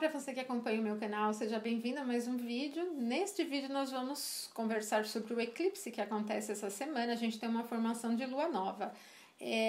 para você que acompanha o meu canal, seja bem-vindo a mais um vídeo. Neste vídeo nós vamos conversar sobre o eclipse que acontece essa semana. A gente tem uma formação de lua nova.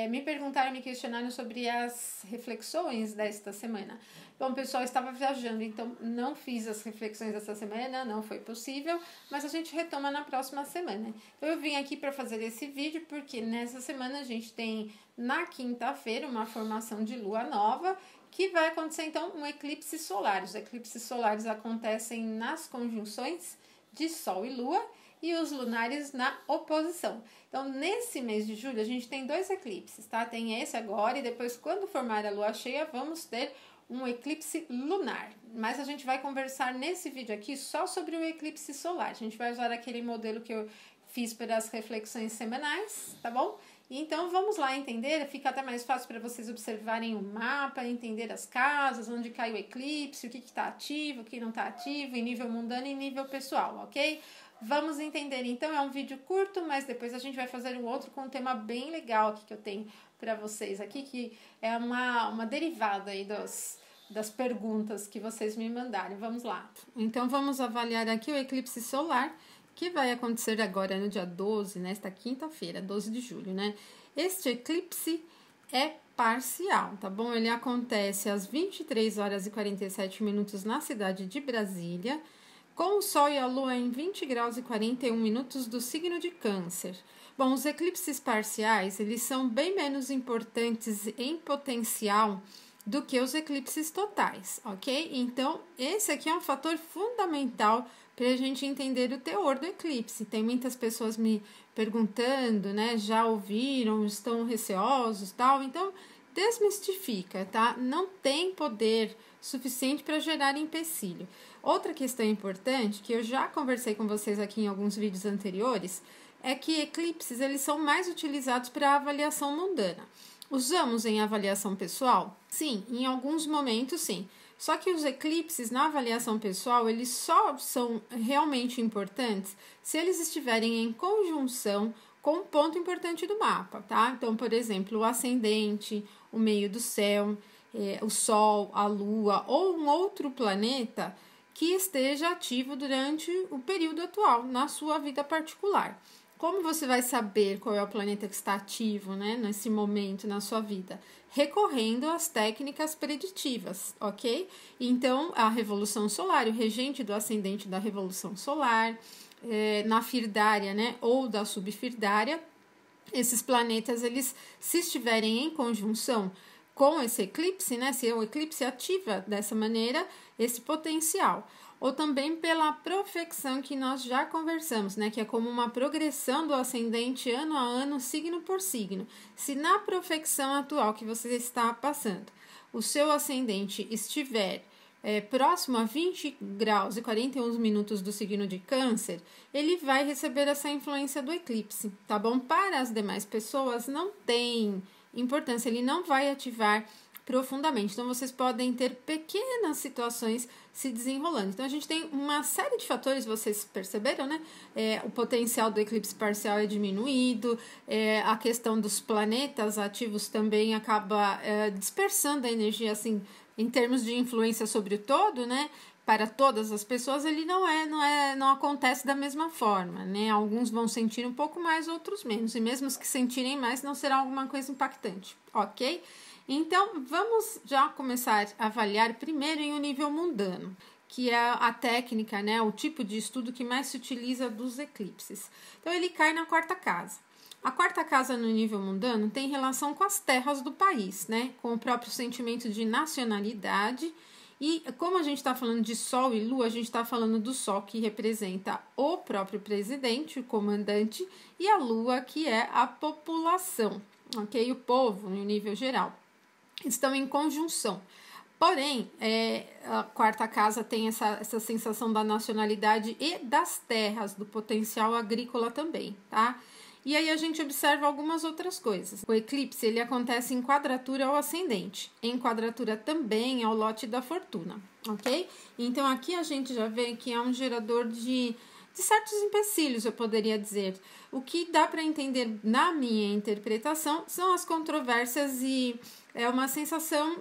Me perguntaram, me questionaram sobre as reflexões desta semana. Bom, pessoal, eu estava viajando, então não fiz as reflexões dessa semana, não foi possível, mas a gente retoma na próxima semana. Então eu vim aqui para fazer esse vídeo porque nessa semana a gente tem na quinta-feira uma formação de lua nova, que vai acontecer então um eclipse solar. Os eclipses solares acontecem nas conjunções de Sol e Lua e os lunares na oposição. Então, nesse mês de julho, a gente tem dois eclipses, tá? Tem esse agora e depois, quando formar a lua cheia, vamos ter um eclipse lunar. Mas a gente vai conversar nesse vídeo aqui só sobre o eclipse solar. A gente vai usar aquele modelo que eu fiz para as reflexões semanais, tá bom? Então, vamos lá entender, fica até mais fácil para vocês observarem o mapa, entender as casas, onde cai o eclipse, o que está ativo, o que não está ativo, em nível mundano e em nível pessoal, ok? Vamos entender, então, é um vídeo curto, mas depois a gente vai fazer um outro com um tema bem legal aqui que eu tenho para vocês aqui, que é uma derivada aí das perguntas que vocês me mandaram. Vamos lá. Então, vamos avaliar aqui o eclipse solar, que vai acontecer agora no dia 12, nesta quinta-feira, 12 de julho, né? Este eclipse é parcial, tá bom? Ele acontece às 23 horas e 47 minutos na cidade de Brasília, com o Sol e a Lua em 20 graus e 41 minutos do signo de Câncer. Bom, os eclipses parciais, eles são bem menos importantes em potencial do que os eclipses totais, ok? Então, esse aqui é um fator fundamental para a gente entender o teor do eclipse. Tem muitas pessoas me perguntando, né? Já ouviram, estão receosos, tal. Então, desmistifica, tá? Não tem poder suficiente para gerar empecilho. Outra questão importante, que eu já conversei com vocês aqui em alguns vídeos anteriores, é que eclipses, eles são mais utilizados para avaliação mundana. Usamos em avaliação pessoal? Sim, em alguns momentos sim. Só que os eclipses na avaliação pessoal, eles só são realmente importantes se eles estiverem em conjunção com um ponto importante do mapa, tá? Então, por exemplo, o ascendente, o meio do céu, o Sol, a Lua ou um outro planeta que esteja ativo durante o período atual, na sua vida particular. Como você vai saber qual é o planeta que está ativo, né, nesse momento na sua vida? Recorrendo às técnicas preditivas, ok? Então, a revolução solar, o regente do ascendente da revolução solar, na firdária, né, ou da subfirdária, esses planetas, eles, se estiverem em conjunção com esse eclipse, né, se o eclipse ativa dessa maneira esse potencial. Ou também pela profecção que nós já conversamos, né, que é como uma progressão do ascendente ano a ano, signo por signo. Se na profecção atual que você está passando, o seu ascendente estiver próximo a 20 graus e 41 minutos do signo de Câncer, ele vai receber essa influência do eclipse, tá bom? Para as demais pessoas não tem importância, ele não vai ativar profundamente. Então, vocês podem ter pequenas situações se desenrolando. Então, a gente tem uma série de fatores, vocês perceberam, né? O potencial do eclipse parcial é diminuído, a questão dos planetas ativos também acaba dispersando a energia, assim, em termos de influência sobre o todo, né? Para todas as pessoas, ele não acontece da mesma forma, né? Alguns vão sentir um pouco mais, outros menos. E mesmo os que sentirem mais, não será alguma coisa impactante, ok? Então, vamos já começar a avaliar primeiro em um nível mundano, que é a técnica, né, o tipo de estudo que mais se utiliza dos eclipses. Então, ele cai na quarta casa. A quarta casa no nível mundano tem relação com as terras do país, né, com o próprio sentimento de nacionalidade. E como a gente está falando de Sol e Lua, a gente está falando do Sol, que representa o próprio presidente, o comandante, e a Lua, que é a população, ok? O povo, no nível geral. Estão em conjunção. Porém, a quarta casa tem essa sensação da nacionalidade e das terras, do potencial agrícola também, tá? E aí a gente observa algumas outras coisas. O eclipse, ele acontece em quadratura ao ascendente, em quadratura também ao lote da fortuna, ok? Então, aqui a gente já vê que é um gerador de certos empecilhos, eu poderia dizer. O que dá para entender na minha interpretação são as controvérsias e é uma sensação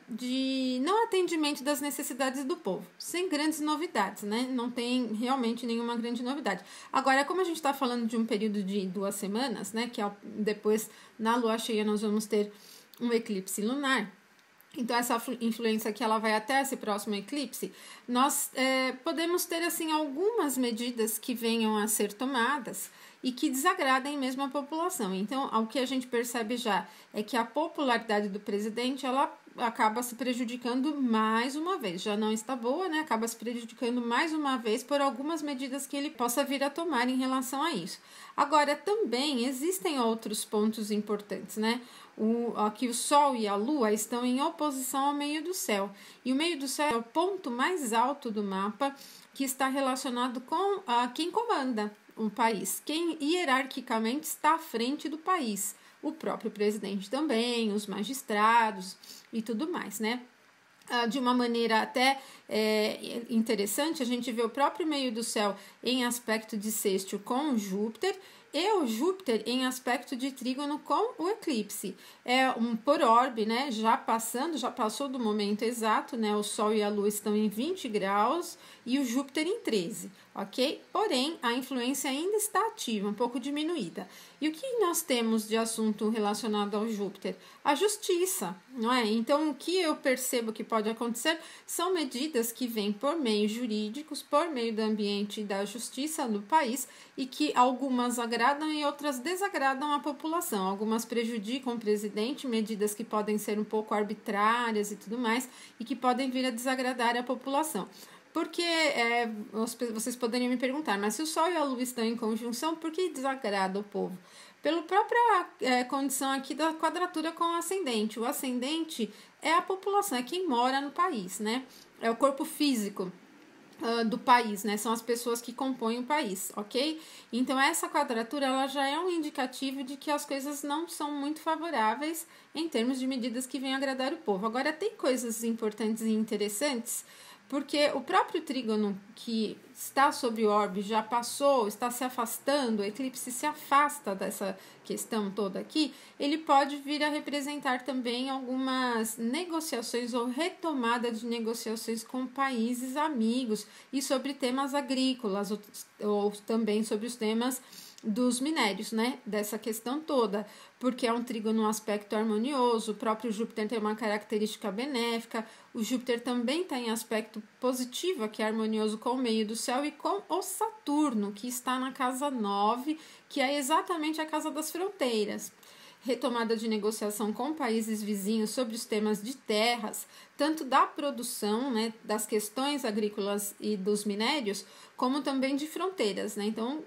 de não atendimento das necessidades do povo, sem grandes novidades, né? Não tem realmente nenhuma grande novidade. Agora, como a gente está falando de um período de 2 semanas, né? Que depois, na lua cheia, nós vamos ter um eclipse lunar. Então, essa influência que ela vai até esse próximo eclipse, nós podemos ter, assim, algumas medidas que venham a ser tomadas e que desagradem mesmo a população. Então, o que a gente percebe já é que a popularidade do presidente, ela acaba se prejudicando mais uma vez. Já não está boa, né? Acaba se prejudicando mais uma vez por algumas medidas que ele possa vir a tomar em relação a isso. Agora, também existem outros pontos importantes, né? Aqui o Sol e a Lua estão em oposição ao meio do céu. E o meio do céu é o ponto mais alto do mapa que está relacionado com quem comanda um país, quem hierarquicamente está à frente do país. O próprio presidente também, os magistrados e tudo mais, né? De uma maneira até interessante, a gente vê o próprio meio do céu em aspecto de sextil com Júpiter e o Júpiter em aspecto de trígono com o eclipse. É por orbe, né? Já passou do momento exato, né? O Sol e a Lua estão em 20 graus e o Júpiter em 13, ok? Porém, a influência ainda está ativa, um pouco diminuída. E o que nós temos de assunto relacionado ao Júpiter? A justiça, não é? Então, o que eu percebo que pode acontecer são medidas que vêm por meios jurídicos, por meio do ambiente e da justiça do país, e que algumas agradam e outras desagradam a população. Algumas prejudicam o presidente, medidas que podem ser um pouco arbitrárias e tudo mais, e que podem vir a desagradar a população. Porque vocês poderiam me perguntar, mas se o Sol e a Lua estão em conjunção, por que desagrada o povo? Pela própria condição aqui da quadratura com o ascendente. O ascendente é a população, é quem mora no país, né? É o corpo físico do país, né? São as pessoas que compõem o país, ok? Então, essa quadratura, ela já é um indicativo de que as coisas não são muito favoráveis em termos de medidas que venham agradar o povo. Agora, tem coisas importantes e interessantes, porque o próprio trígono que está sob o orbe já passou, está se afastando, o eclipse se afasta dessa questão toda aqui, ele pode vir a representar também algumas negociações ou retomada de negociações com países amigos e sobre temas agrícolas ou também sobre os temas dos minérios, né, dessa questão toda, porque é um trígono, um aspecto harmonioso, o próprio Júpiter tem uma característica benéfica, o Júpiter também está em aspecto positivo, que é harmonioso com o meio do céu e com o Saturno, que está na casa 9, que é exatamente a casa das fronteiras. Retomada de negociação com países vizinhos sobre os temas de terras, tanto da produção, né, das questões agrícolas e dos minérios, como também de fronteiras, né? Então,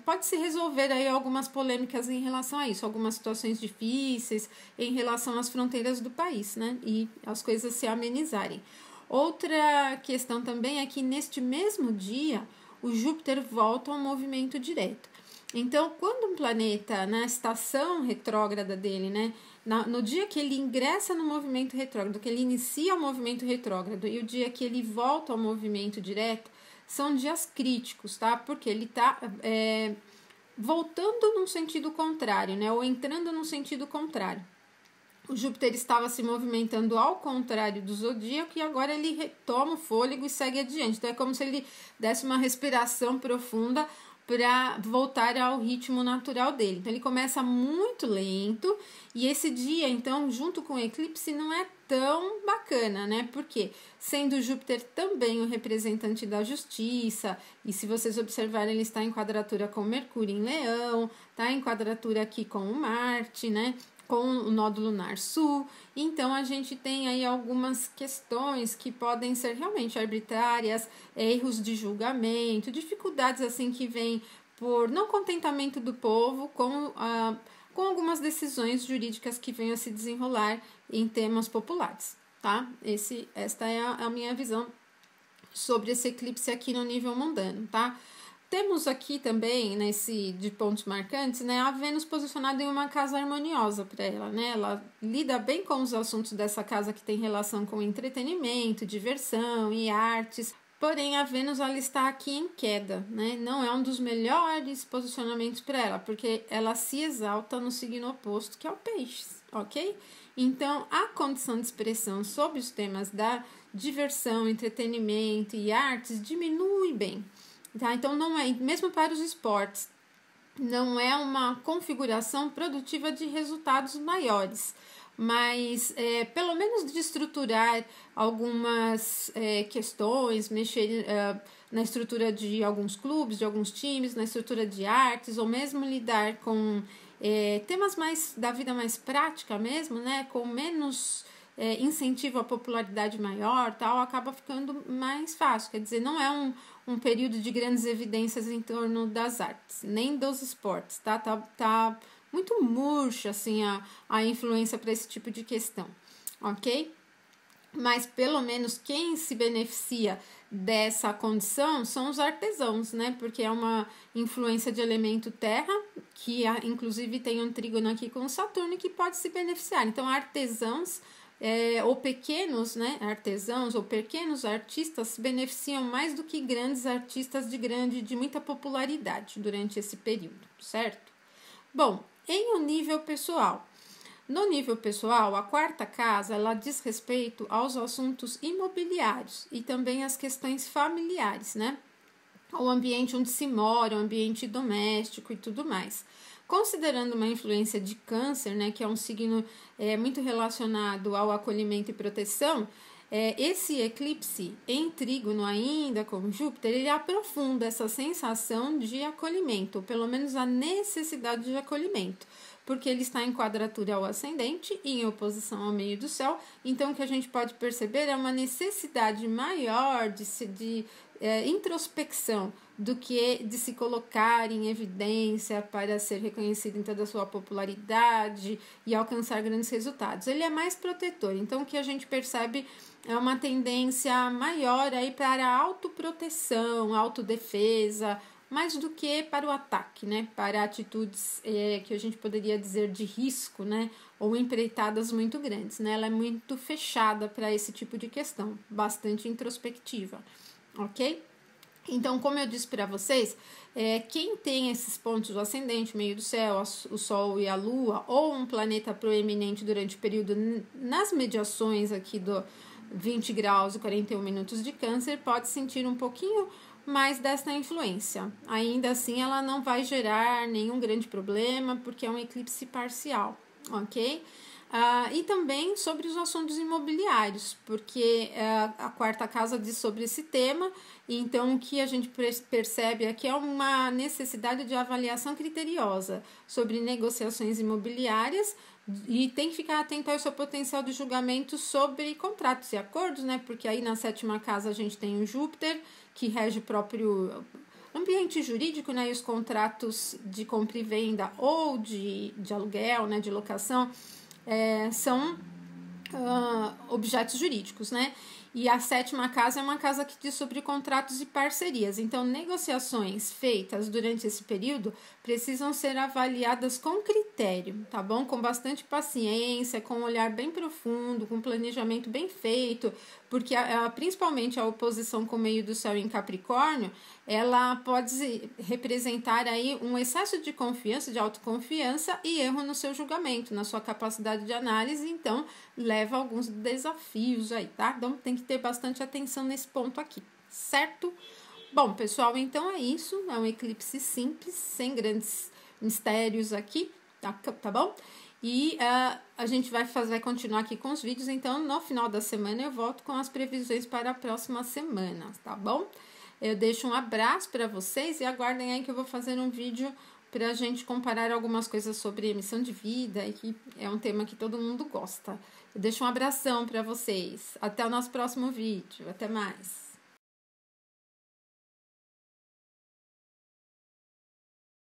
pode-se resolver aí algumas polêmicas em relação a isso, algumas situações difíceis em relação às fronteiras do país, né? E as coisas se amenizarem. Outra questão também é que neste mesmo dia, o Júpiter volta ao movimento direto. Então, quando um planeta, na estação retrógrada dele, né, no dia que ele ingressa no movimento retrógrado, que ele inicia o movimento retrógrado e o dia que ele volta ao movimento direto, são dias críticos, tá? Porque ele está voltando num sentido contrário, né, ou entrando num sentido contrário. O Júpiter estava se movimentando ao contrário do zodíaco e agora ele retoma o fôlego e segue adiante. Então, é como se ele desse uma respiração profunda para voltar ao ritmo natural dele. Então, ele começa muito lento e esse dia, então, junto com o eclipse, não é tão bacana, né? Porque, sendo Júpiter também o representante da justiça, e se vocês observarem, ele está em quadratura com Mercúrio em Leão, está em quadratura aqui com o Marte, né? Com o nódulo lunar sul, então a gente tem aí algumas questões que podem ser realmente arbitrárias, erros de julgamento, dificuldades assim que vêm por não contentamento do povo com algumas decisões jurídicas que venham a se desenrolar em temas populares, tá? Esta é a minha visão sobre esse eclipse aqui no nível mundano, tá? Temos aqui também, de pontos marcantes, né, a Vênus posicionada em uma casa harmoniosa para ela, né? Ela lida bem com os assuntos dessa casa que tem relação com entretenimento, diversão e artes. Porém, a Vênus ela está aqui em queda, né? Não é um dos melhores posicionamentos para ela, porque ela se exalta no signo oposto, que é o Peixes. ok? Então, a condição de expressão sobre os temas da diversão, entretenimento e artes diminui bem, tá? Então, não é, mesmo para os esportes, não é uma configuração produtiva de resultados maiores, mas pelo menos de estruturar algumas questões, mexer na estrutura de alguns clubes, de alguns times, na estrutura de artes, ou mesmo lidar com temas mais da vida mais prática mesmo, né, com menos incentivo à popularidade maior, tal, acaba ficando mais fácil. Quer dizer, não é um período de grandes evidências em torno das artes, nem dos esportes, tá? Tá muito murcha, assim, a influência para esse tipo de questão, ok? Mas, pelo menos, quem se beneficia dessa condição são os artesãos, né? Porque é uma influência de elemento terra, que inclusive tem um trígono aqui com Saturno, que pode se beneficiar. Então, artesãos ou pequenos, né, artesãos ou pequenos artistas se beneficiam mais do que grandes artistas de muita popularidade durante esse período, certo? Bom, em um nível pessoal. No nível pessoal, a quarta casa ela diz respeito aos assuntos imobiliários e também às questões familiares, né? O ambiente onde se mora, o ambiente doméstico e tudo mais. Considerando uma influência de Câncer, né, que é um signo muito relacionado ao acolhimento e proteção, esse eclipse em trígono ainda com Júpiter, ele aprofunda essa sensação de acolhimento, ou pelo menos a necessidade de acolhimento, porque ele está em quadratura ao ascendente e em oposição ao meio do céu. Então, o que a gente pode perceber é uma necessidade maior de introspecção do que de se colocar em evidência para ser reconhecido em toda a sua popularidade e alcançar grandes resultados. Ele é mais protetor, então o que a gente percebe é uma tendência maior aí para a autoproteção, autodefesa, mais do que para o ataque, né? Para atitudes que a gente poderia dizer de risco, né? Ou empreitadas muito grandes, né? Ela é muito fechada para esse tipo de questão, bastante introspectiva, ok? Então, como eu disse para vocês, quem tem esses pontos do ascendente, meio do céu, o Sol e a Lua, ou um planeta proeminente durante o período nas mediações aqui do 20 graus e 41 minutos de Câncer, pode sentir um pouquinho mais dessa influência. Ainda assim, ela não vai gerar nenhum grande problema, porque é um eclipse parcial, ok? E também sobre os assuntos imobiliários, porque a quarta casa diz sobre esse tema, então o que a gente percebe aqui é uma necessidade de avaliação criteriosa sobre negociações imobiliárias e tem que ficar atento ao seu potencial de julgamento sobre contratos e acordos, né? Porque aí na sétima casa a gente tem o Júpiter, que rege o próprio ambiente jurídico, né? E os contratos de compra e venda ou de aluguel, né? De locação, são objetos jurídicos, né? E a sétima casa é uma casa que diz sobre contratos e parcerias. Então, negociações feitas durante esse período precisam ser avaliadas com critério, tá bom? Com bastante paciência, com um olhar bem profundo, com planejamento bem feito, porque principalmente a oposição com o meio do céu em Capricórnio, ela pode representar aí um excesso de confiança, de autoconfiança e erro no seu julgamento, na sua capacidade de análise, então leva a alguns desafios aí, tá? Então tem que ter bastante atenção nesse ponto aqui, certo? Bom, pessoal, então é isso, é um eclipse simples, sem grandes mistérios aqui, tá bom? E a gente vai continuar aqui com os vídeos, então no final da semana eu volto com as previsões para a próxima semana, tá bom? Eu deixo um abraço para vocês e aguardem aí que eu vou fazer um vídeo para a gente comparar algumas coisas sobre emissão de vida, e que é um tema que todo mundo gosta. Eu deixo um abração para vocês. Até o nosso próximo vídeo. Até mais.